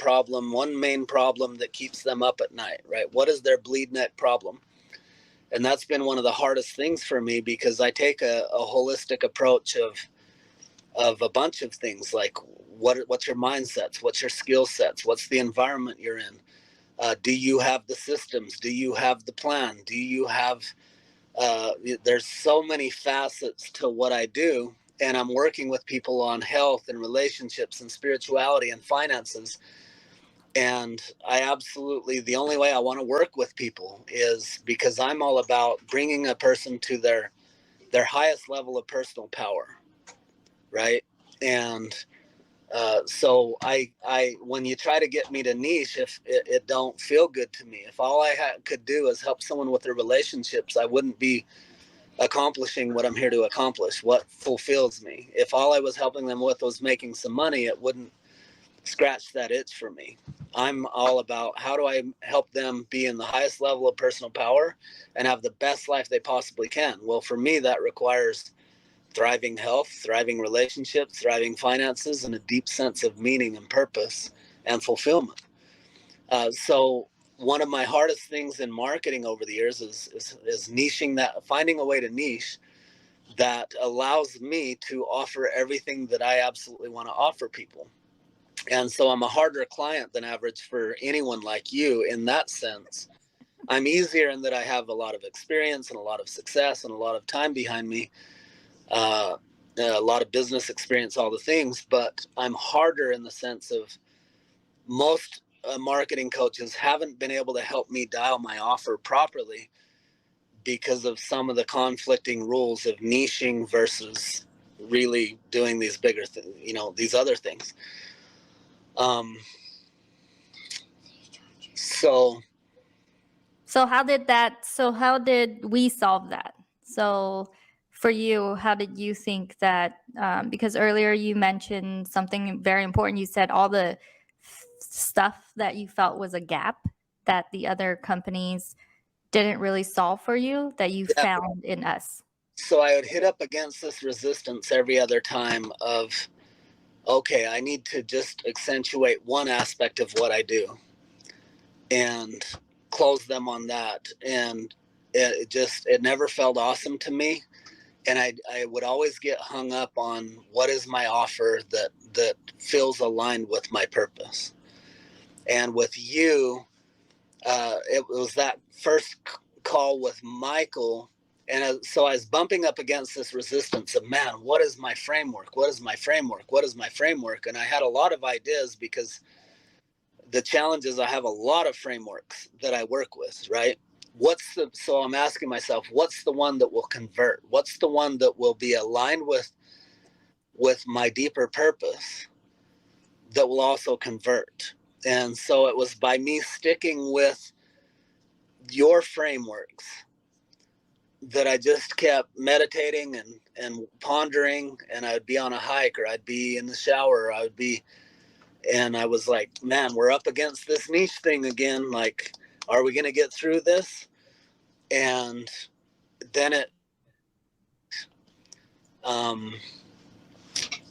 main problem that keeps them up at night. Right. What is their bleed neck problem? And that's been one of the hardest things for me, because I take a holistic approach of a bunch of things, like what's your mindsets, what's your skill sets, what's the environment you're in, do you have the systems, do you have the plan, do you have there's so many facets to what I do, and I'm working with people on health and relationships and spirituality and finances. And the only way I want to work with people is because I'm all about bringing a person to their highest level of personal power. Right. And so I when you try to get me to niche, if it don't feel good to me, if all I could do is help someone with their relationships, I wouldn't be accomplishing what I'm here to accomplish, what fulfills me. If all I was helping them with was making some money, it wouldn't scratch that itch for me. I'm all about, how do I help them be in the highest level of personal power and have the best life they possibly can? Well, for me, that requires thriving health, thriving relationships, thriving finances, and a deep sense of meaning and purpose and fulfillment. So one of my hardest things in marketing over the years is niching that, finding a way to niche that allows me to offer everything that I absolutely want to offer people. And so I'm a harder client than average for anyone like you in that sense. I'm easier in that I have a lot of experience and a lot of success and a lot of time behind me, a lot of business experience, all the things, but I'm harder in the sense of most marketing coaches haven't been able to help me dial my offer properly because of some of the conflicting rules of niching versus really doing these bigger things, these other things. So how did we solve that? So for you, how did you think that, because earlier you mentioned something very important. You said all the stuff that you felt was a gap that the other companies didn't really solve for you, that you yeah, found in us. so I would hit up against this resistance every other time of, okay, I need to just accentuate one aspect of what I do and close them on that. And it never felt awesome to me. And I would always get hung up on what is my offer that feels aligned with my purpose. And with you, it was that first call with Michael. And so I was bumping up against this resistance of, man, what is my framework? What is my framework? What is my framework? And I had a lot of ideas because the challenge is I have a lot of frameworks that I work with, right? So I'm asking myself, what's the one that will convert? What's the one that will be aligned with my deeper purpose that will also convert? And so it was by me sticking with your frameworks that I just kept meditating and pondering, and I'd be on a hike or I'd be in the shower, and I was like, man, we're up against this niche thing again. Like, are we going to get through this? And then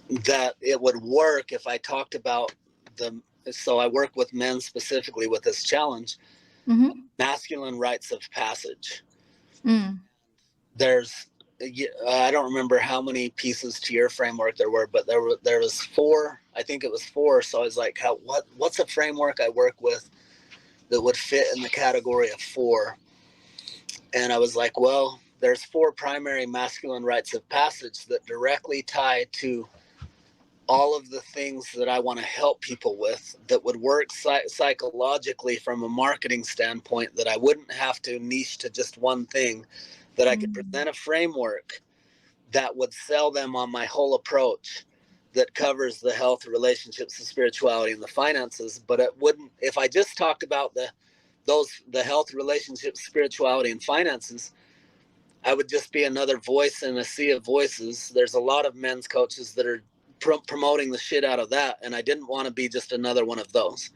that it would work if I talked about so I work with men specifically with this challenge, masculine rites of passage. There's, I don't remember how many pieces to your framework there were, but there was 4. I think it was 4. So I was like, what's a framework I work with that would fit in the category of 4? And I was like, well, there's 4 primary masculine rites of passage that directly tie to all of the things that I want to help people with that would work psychologically from a marketing standpoint, that I wouldn't have to niche to just one thing, that I could present a framework that would sell them on my whole approach that covers the health, relationships, the spirituality, and the finances. But it wouldn't, if I just talked about the health, relationships, spirituality, and finances, I would just be another voice in a sea of voices. There's a lot of men's coaches that are promoting the shit out of that, and I didn't want to be just another one of those.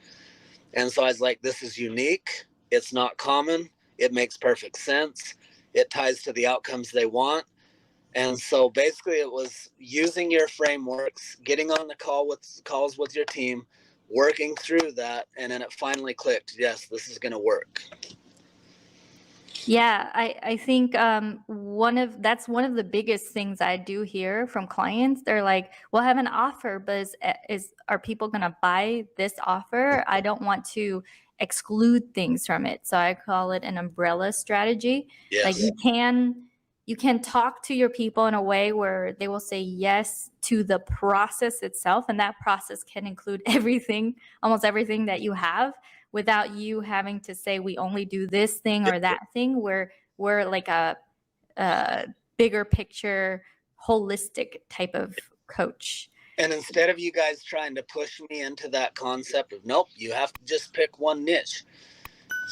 And so I was like, this is unique, it's not common, it makes perfect sense, it ties to the outcomes they want. And so basically it was using your frameworks, getting on the calls with your team, working through that, and then it finally clicked. Yes, this is going to work. Yeah, I think that's one of the biggest things I do hear from clients. They're like, "Well, I have an offer, but are people going to buy this offer? I don't want to exclude things from it." So I call it an umbrella strategy. Yes. Like you can talk to your people in a way where they will say yes to the process itself, and that process can include everything, almost everything that you have, without you having to say we only do this thing or that thing. We're like a bigger picture, holistic type of coach. And instead of you guys trying to push me into that concept of, nope, you have to just pick one niche,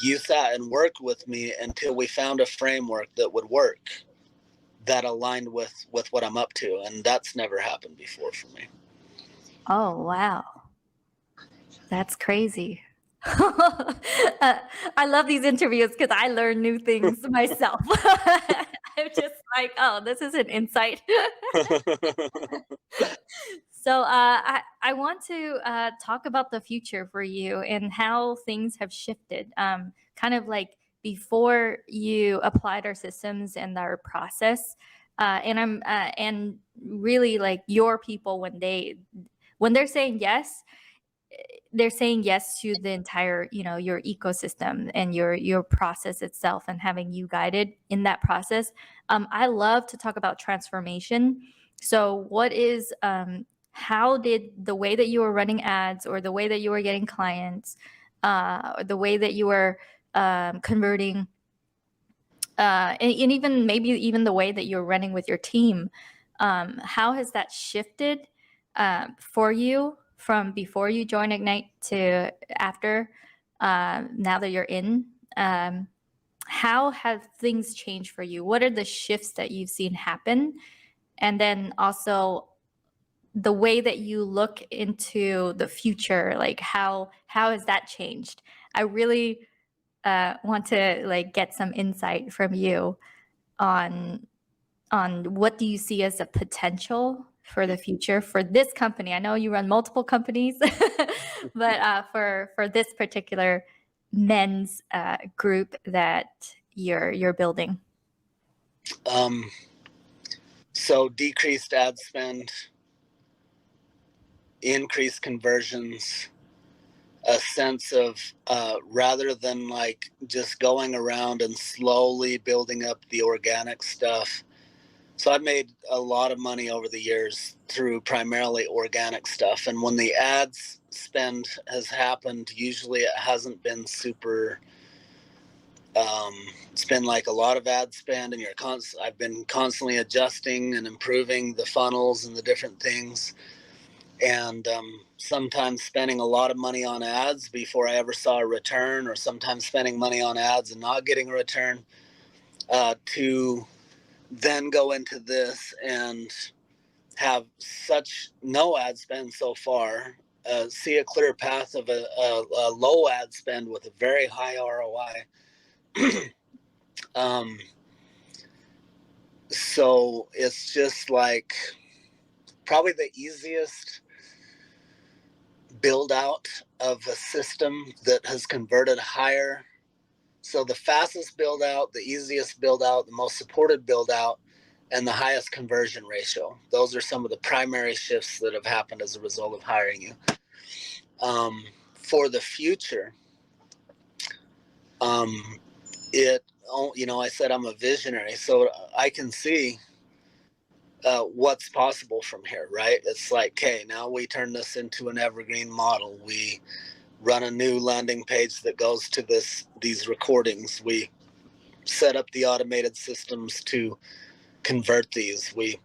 you sat and worked with me until we found a framework that would work, that aligned with what I'm up to. And that's never happened before for me. Oh, wow. That's crazy. I love these interviews because I learn new things myself. I'm just like, oh, this is an insight. So I want to talk about the future for you and how things have shifted. Kind of like before you applied our systems and our process, and really like your people when they're saying yes. they're saying yes to the entire, your ecosystem and your process itself, and having you guided in that process. I love to talk about transformation. So what is how did the way that you were running ads, or the way that you were getting clients, or the way that you were converting, and even maybe even the way that you're running with your team, how has that shifted for you from before you joined Ignite to after, now that you're in? How have things changed for you? What are the shifts that you've seen happen? And then also the way that you look into the future, like how has that changed? I really want to like get some insight from you on what do you see as a potential for the future for this company. I know you run multiple companies, but for this particular men's group that you're building. So decreased ad spend, increased conversions, a sense of rather than like just going around and slowly building up the organic stuff. So I've made a lot of money over the years through primarily organic stuff. And when the ads spend has happened, usually it hasn't been super, it's been like a lot of ad spend, and I've been constantly adjusting and improving the funnels and the different things. And sometimes spending a lot of money on ads before I ever saw a return, or sometimes spending money on ads and not getting a return, to then go into this and have such no ad spend so far, see a clear path of a low ad spend with a very high ROI. So it's just like probably the easiest build out of a system that has converted higher. So the fastest build out, the easiest build out, the most supported build out, and the highest conversion ratio. Those are some of the primary shifts that have happened as a result of hiring you. For the future, I said I'm a visionary, so I can see what's possible from here, right? It's like, okay, now we turn this into an evergreen model. We run a new landing page that goes to these recordings. We set up the automated systems to convert these. We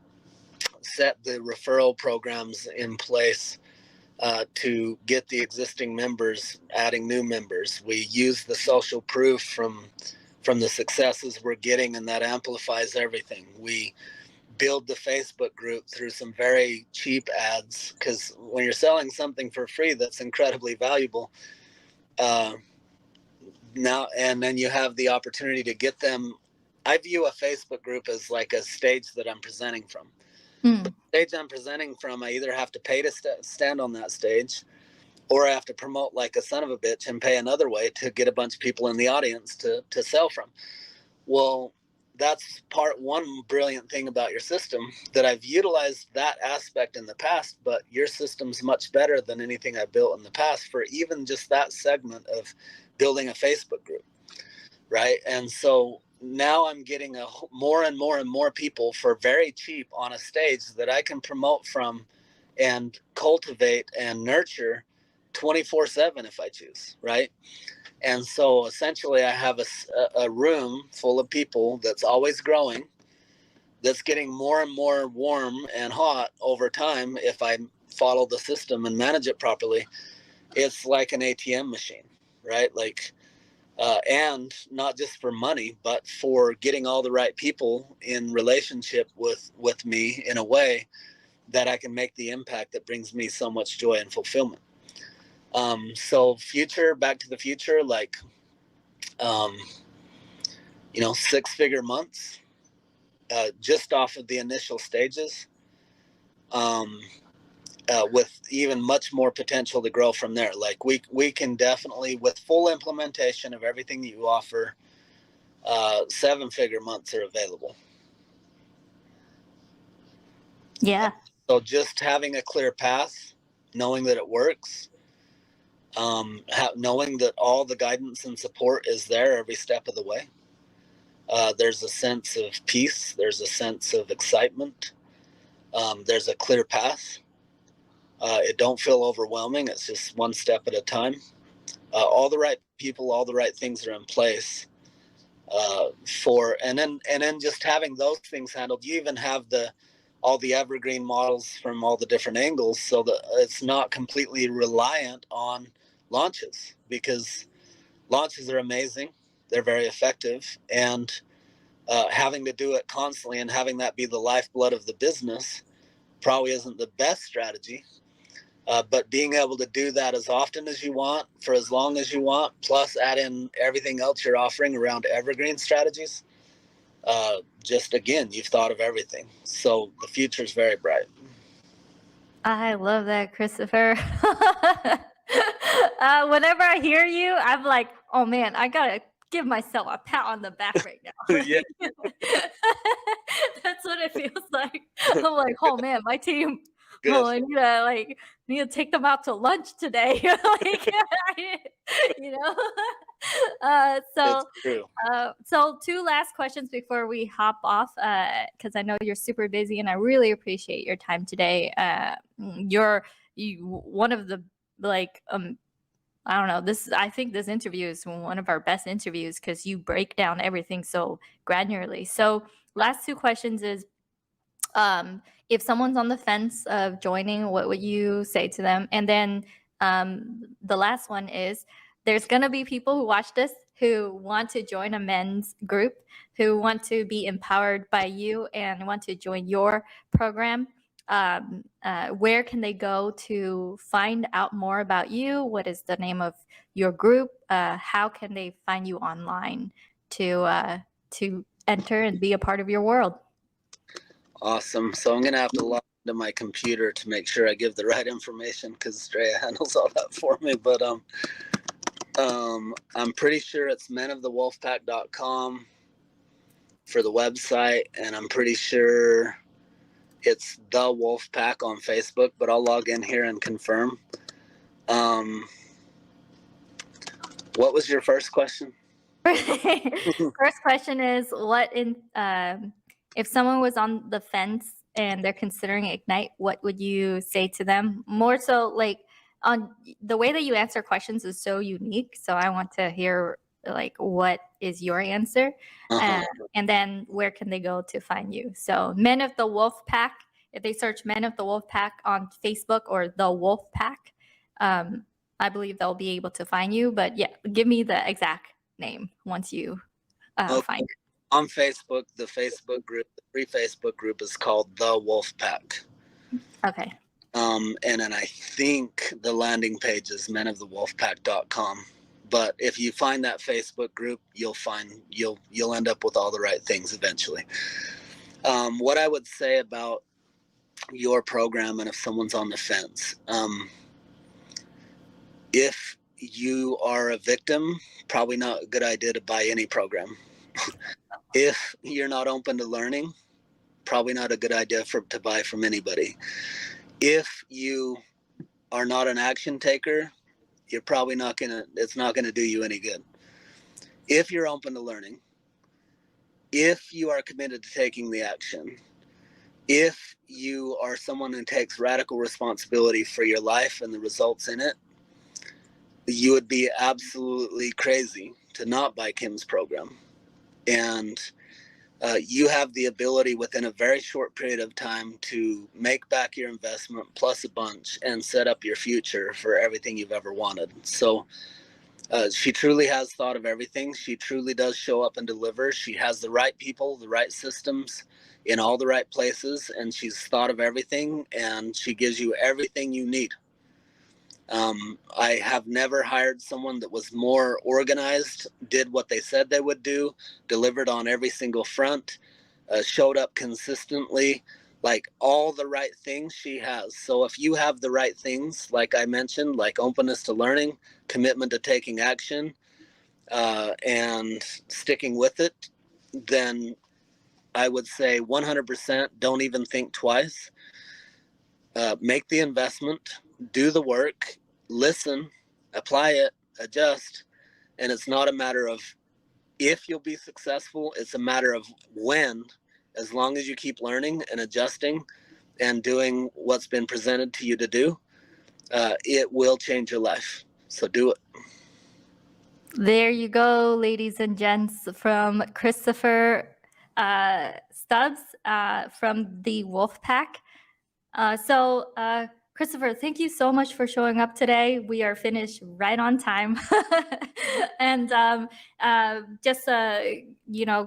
set the referral programs in place to get the existing members, adding new members. We use the social proof from the successes we're getting, and that amplifies everything. We build the Facebook group through some very cheap ads, because when you're selling something for free, that's incredibly valuable. Now, and then you have the opportunity to get them. I view a Facebook group as like a stage that I'm presenting from. The stage I'm presenting from, I either have to pay to stand on that stage, or I have to promote like a son of a bitch and pay another way to get a bunch of people in the audience to sell from. Well, that's part one brilliant thing about your system, that I've utilized that aspect in the past, but your system's much better than anything I built in the past for even just that segment of building a Facebook group, right? And so now I'm getting more and more and more people for very cheap on a stage that I can promote from and cultivate and nurture 24/7 if I choose, right? And so essentially I have a room full of people that's always growing, that's getting more and more warm and hot over time if I follow the system and manage it properly. It's like an ATM machine, right? Like, and not just for money, but for getting all the right people in relationship with me in a way that I can make the impact that brings me so much joy and fulfillment. So back to the future, like, 6-figure months, just off of the initial stages, with even much more potential to grow from there. Like we can definitely, with full implementation of everything that you offer, 7-figure months are available. Yeah. So just having a clear path, knowing that it works, Knowing that all the guidance and support is there every step of the way. There's a sense of peace. There's a sense of excitement. There's a clear path. It don't feel overwhelming. It's just one step at a time. All the right people, all the right things are in place and then just having those things handled. You even have all the evergreen models from all the different angles, so that it's not completely reliant on launches, because launches are amazing. They're very effective, and having to do it constantly and having that be the lifeblood of the business probably isn't the best strategy. But being able to do that as often as you want, for as long as you want, plus add in everything else you're offering around evergreen strategies, just again, you've thought of everything. So the future is very bright. I love that, Christopher. Whenever I hear you, I'm like, oh man, I gotta give myself a pat on the back right now. Yeah. That's what it feels like. I'm like, oh man, my team. Good. Oh, I need to take them out to lunch today. Like, you know. So It's true. So two last questions before we hop off, because I know you're super busy and I really appreciate your time today. You're one of the like I don't know, I think this interview is one of our best interviews because you break down everything so granularly. So last two questions is if someone's on the fence of joining, what would you say to them? And then the last one is there's going to be people who watch this who want to join a men's group, who want to be empowered by you and want to join your program. Where can they go to find out more about you? What is the name of your group? How can they find you online to enter and be a part of your world? Awesome. So I'm going to have to log into my computer to make sure I give the right information, because Straya handles all that for me. But I'm pretty sure it's menofthewolfpack.com for the website, and I'm pretty sure it's The Wolfpack on Facebook, but I'll log in here and confirm. What was your first question? First question is if someone was on the fence and they're considering Ignite, what would you say to them? More so, like, on the way that you answer questions is so unique. So I want to hear, like, what is your answer? And then where can they go to find you? So Men of the Wolf Pack, if they search Men of the Wolf Pack on Facebook or The Wolf Pack, I believe they'll be able to find you. But yeah, give me the exact name once you find it. On Facebook, the Facebook group, the free Facebook group is called The Wolf Pack. Okay. And then I think the landing page is menofthewolfpack.com. But if you find that Facebook group, you'll end up with all the right things eventually. What I would say about your program, and if someone's on the fence, if you are a victim, probably not a good idea to buy any program. If you're not open to learning, probably not a good idea to buy from anybody. If you are not an action taker, you're probably it's not gonna do you any good. If you're open to learning, if you are committed to taking the action, if you are someone who takes radical responsibility for your life and the results in it, you would be absolutely crazy to not buy Kim's program. And you have the ability within a very short period of time to make back your investment plus a bunch and set up your future for everything you've ever wanted. So she truly has thought of everything. She truly does show up and deliver. She has the right people, the right systems in all the right places, and she's thought of everything, and she gives you everything you need. I have never hired someone that was more organized, did what they said they would do, delivered on every single front, showed up consistently, like all the right things she has. So if you have the right things, like I mentioned, like openness to learning, commitment to taking action, and sticking with it, then I would say 100% don't even think twice. Make the investment, do the work, listen, apply it, adjust. And it's not a matter of if you'll be successful, it's a matter of when. As long as you keep learning and adjusting and doing what's been presented to you to do, it will change your life. So do it. There you go, ladies and gents, from Christopher Stubbs from the Wolfpack. Christopher, thank you so much for showing up today. We are finished right on time. And just a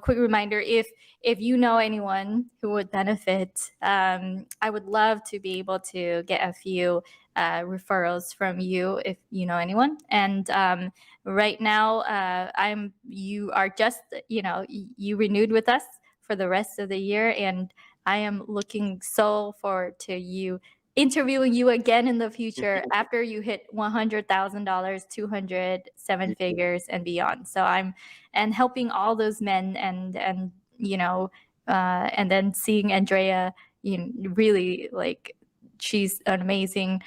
quick reminder, if you know anyone who would benefit, I would love to be able to get a few referrals from you if you know anyone. And right now, you are just, you renewed with us for the rest of the year, and I am looking so forward to you interviewing you again in the future after you hit $100,000, 200, seven figures and beyond. So and helping all those men and then seeing Andrea, really like she's an amazing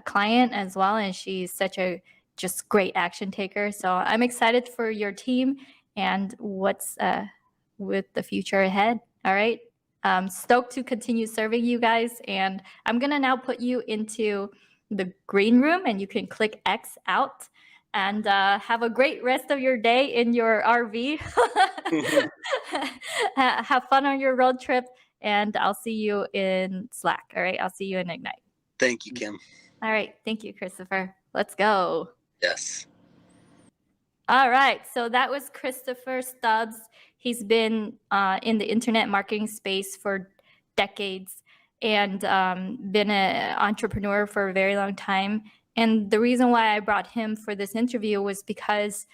client as well. And she's such a just great action taker. So I'm excited for your team and what's with the future ahead. All right. Stoked to continue serving you guys. And I'm going to now put you into the green room and you can click X out and have a great rest of your day in your RV. Have fun on your road trip. And I'll see you in Slack. All right. I'll see you in Ignite. Thank you, Kim. All right. Thank you, Christopher. Let's go. Yes. All right. So that was Christopher Stubbs. He's been in the internet marketing space for decades and been an entrepreneur for a very long time. And the reason why I brought him for this interview was because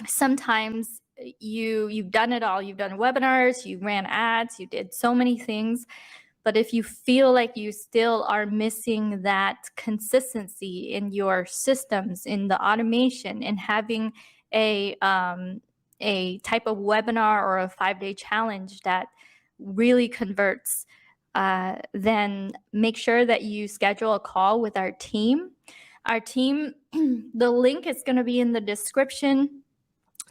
sometimes you've done it all. You've done webinars, you ran ads, you did so many things. But if you feel like you still are missing that consistency in your systems, in the automation, in having a type of webinar or a 5-day challenge that really converts, then make sure that you schedule a call with our team. Our team, the link is going to be in the description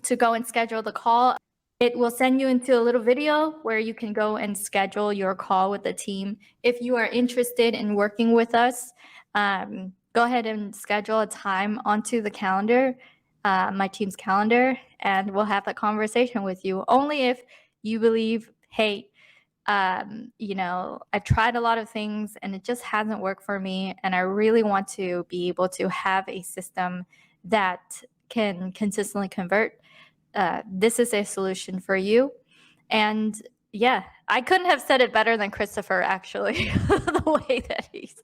to go and schedule the call. It will send you into a little video where you can go and schedule your call with the team. If you are interested in working with us, go ahead and schedule a time onto the calendar, my team's calendar, and we'll have a conversation with you. Only if you believe, hey, I've tried a lot of things and it just hasn't worked for me. And I really want to be able to have a system that can consistently convert. This is a solution for you. And yeah, I couldn't have said it better than Christopher, actually, the way that he's,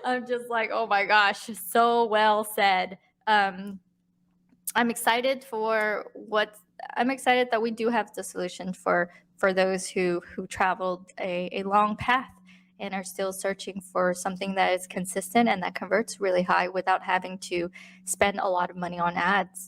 I'm just like, oh my gosh, so well said. I'm excited that we do have the solution for those who traveled a long path and are still searching for something that is consistent and that converts really high without having to spend a lot of money on ads.